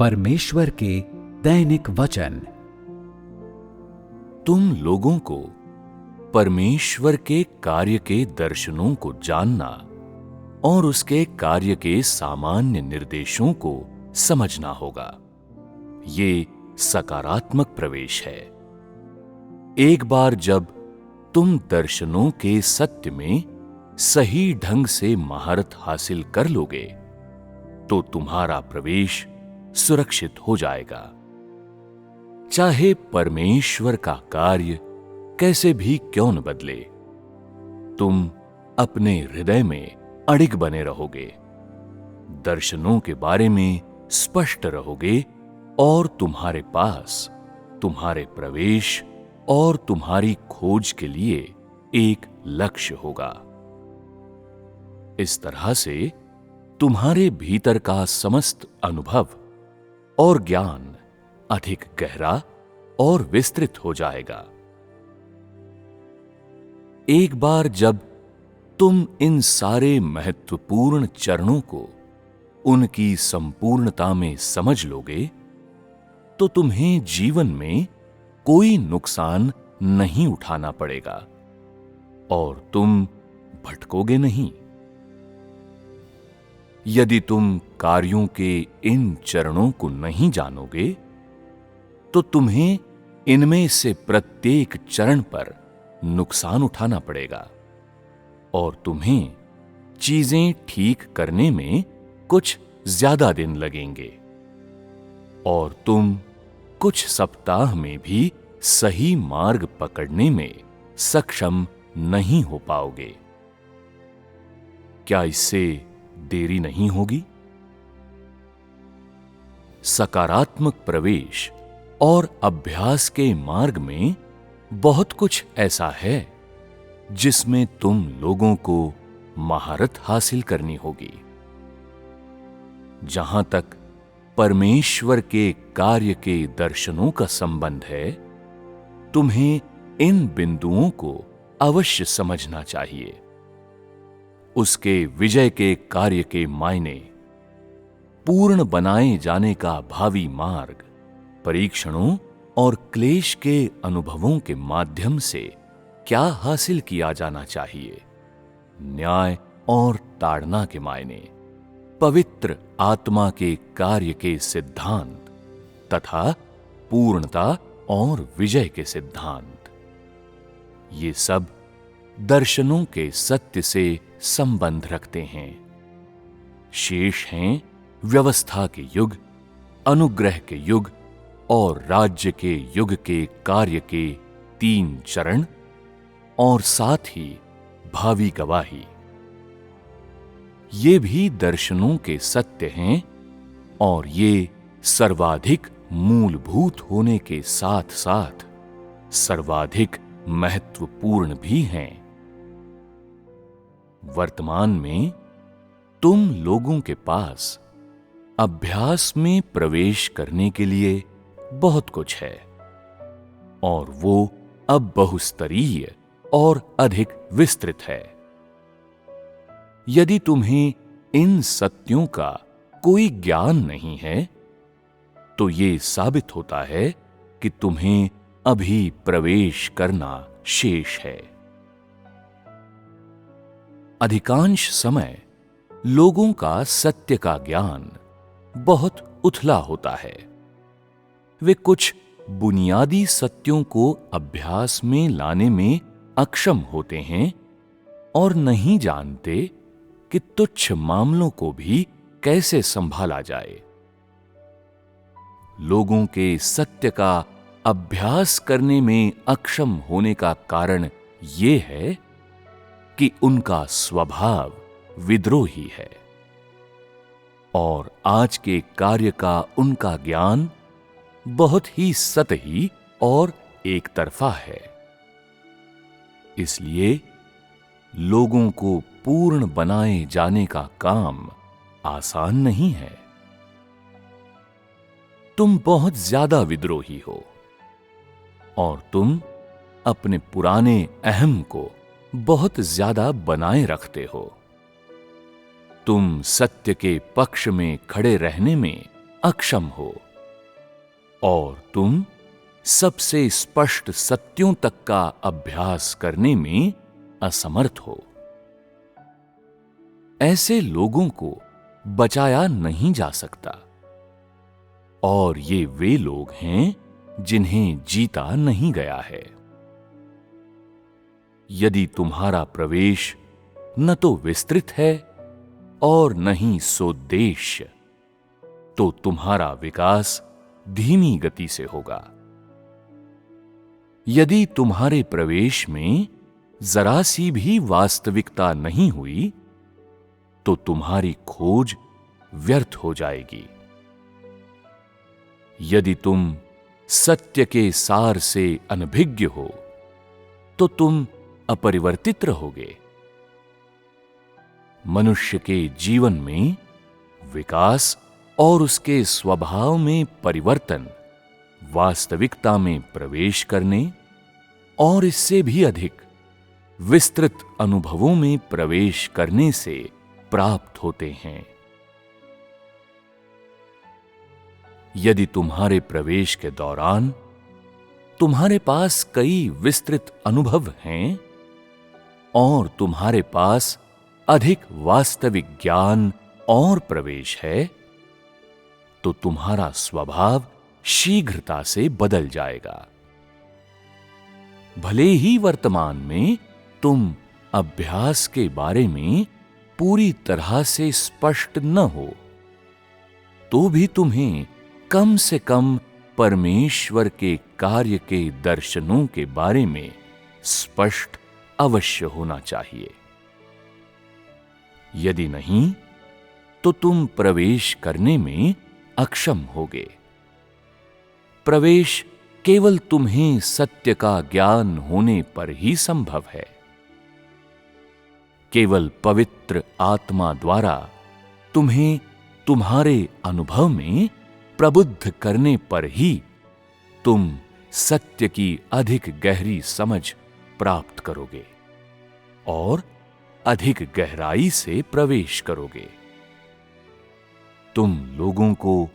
परमेश्वर के दैनिक वचन। तुम लोगों को परमेश्वर के कार्य के दर्शनों को जानना और उसके कार्य के सामान्य निर्देशों को समझना होगा। ये सकारात्मक प्रवेश है। एक बार जब तुम दर्शनों के सत्य में सही ढंग से महारत हासिल कर लोगे, तो तुम्हारा प्रवेश सुरक्षित हो जाएगा। चाहे परमेश्वर का कार्य कैसे भी क्यों न बदले, तुम अपने हृदय में अडिग बने रहोगे, दर्शनों के बारे में स्पष्ट रहोगे और तुम्हारे पास तुम्हारे प्रवेश और तुम्हारी खोज के लिए एक लक्ष्य होगा। इस तरह से तुम्हारे भीतर का समस्त अनुभव और ज्ञान अधिक गहरा और विस्तृत हो जाएगा। एक बार जब तुम इन सारे महत्वपूर्ण चरणों को उनकी संपूर्णता में समझ लोगे, तो तुम्हें जीवन में कोई नुकसान नहीं उठाना पड़ेगा और तुम भटकोगे नहीं। यदि तुम कार्यों के इन चरणों को नहीं जानोगे, तो तुम्हें इनमें से प्रत्येक चरण पर नुकसान उठाना पड़ेगा और तुम्हें चीजें ठीक करने में कुछ ज्यादा दिन लगेंगे और तुम कुछ सप्ताह में भी सही मार्ग पकड़ने में सक्षम नहीं हो पाओगे। क्या इससे देरी नहीं होगी? सकारात्मक प्रवेश और अभ्यास के मार्ग में बहुत कुछ ऐसा है जिसमें तुम लोगों को महारत हासिल करनी होगी। जहां तक परमेश्वर के कार्य के दर्शनों का संबंध है, तुम्हें इन बिंदुओं को अवश्य समझना चाहिए। उसके विजय के कार्य के मायने, पूर्ण बनाए जाने का भावी मार्ग, परीक्षणों और क्लेश के अनुभवों के माध्यम से क्या हासिल किया जाना चाहिए, न्याय और ताड़ना के मायने, पवित्र आत्मा के कार्य के सिद्धांत तथा पूर्णता और विजय के सिद्धांत, ये सब दर्शनों के सत्य से संबंध रखते हैं। शेष हैं व्यवस्था के युग, अनुग्रह के युग और राज्य के युग के कार्य के 3 चरण और साथ ही भावी गवाही। ये भी दर्शनों के सत्य हैं और ये सर्वाधिक मूलभूत होने के साथ साथ सर्वाधिक महत्वपूर्ण भी हैं। वर्तमान में तुम लोगों के पास अभ्यास में प्रवेश करने के लिए बहुत कुछ है और वो अब बहुस्तरीय और अधिक विस्तृत है। यदि तुम्हें इन सत्यों का कोई ज्ञान नहीं है, तो ये साबित होता है कि तुम्हें अभी प्रवेश करना शेष है। अधिकांश समय लोगों का सत्य का ज्ञान बहुत उथला होता है। वे कुछ बुनियादी सत्यों को अभ्यास में लाने में अक्षम होते हैं और नहीं जानते कि तुच्छ मामलों को भी कैसे संभाला जाए। लोगों के सत्य का अभ्यास करने में अक्षम होने का कारण यह है कि उनका स्वभाव विद्रोही है और आज के कार्य का उनका ज्ञान बहुत ही सतही और एक तरफा है। इसलिए लोगों को पूर्ण बनाए जाने का काम आसान नहीं है। तुम बहुत ज्यादा विद्रोही हो और तुम अपने पुराने अहम को बहुत ज्यादा बनाए रखते हो। तुम सत्य के पक्ष में खड़े रहने में अक्षम हो और तुम सबसे स्पष्ट सत्यों तक का अभ्यास करने में असमर्थ हो। ऐसे लोगों को बचाया नहीं जा सकता और ये वे लोग हैं जिन्हें जीता नहीं गया है। यदि तुम्हारा प्रवेश न तो विस्तृत है और न ही सोद्देश्य, तो तुम्हारा विकास धीमी गति से होगा। यदि तुम्हारे प्रवेश में जरा सी भी वास्तविकता नहीं हुई, तो तुम्हारी खोज व्यर्थ हो जाएगी। यदि तुम सत्य के सार से अनभिज्ञ हो, तो तुम अपरिवर्तित रहोगे। मनुष्य के जीवन में विकास और उसके स्वभाव में परिवर्तन वास्तविकता में प्रवेश करने और इससे भी अधिक विस्तृत अनुभवों में प्रवेश करने से प्राप्त होते हैं। यदि तुम्हारे प्रवेश के दौरान तुम्हारे पास कई विस्तृत अनुभव हैं और तुम्हारे पास अधिक वास्तविक ज्ञान और प्रवेश है, तो तुम्हारा स्वभाव शीघ्रता से बदल जाएगा। भले ही वर्तमान में तुम अभ्यास के बारे में पूरी तरह से स्पष्ट न हो, तो भी तुम्हें कम से कम परमेश्वर के कार्य के दर्शनों के बारे में स्पष्ट अवश्य होना चाहिए। यदि नहीं, तो तुम प्रवेश करने में अक्षम होगे। प्रवेश केवल तुम्हें सत्य का ज्ञान होने पर ही संभव है। केवल पवित्र आत्मा द्वारा तुम्हें तुम्हारे अनुभव में प्रबुद्ध करने पर ही तुम सत्य की अधिक गहरी समझ प्राप्त करोगे और अधिक गहराई से प्रवेश करोगे। तुम लोगों को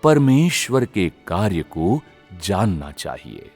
परमेश्वर के कार्य को जानना चाहिए।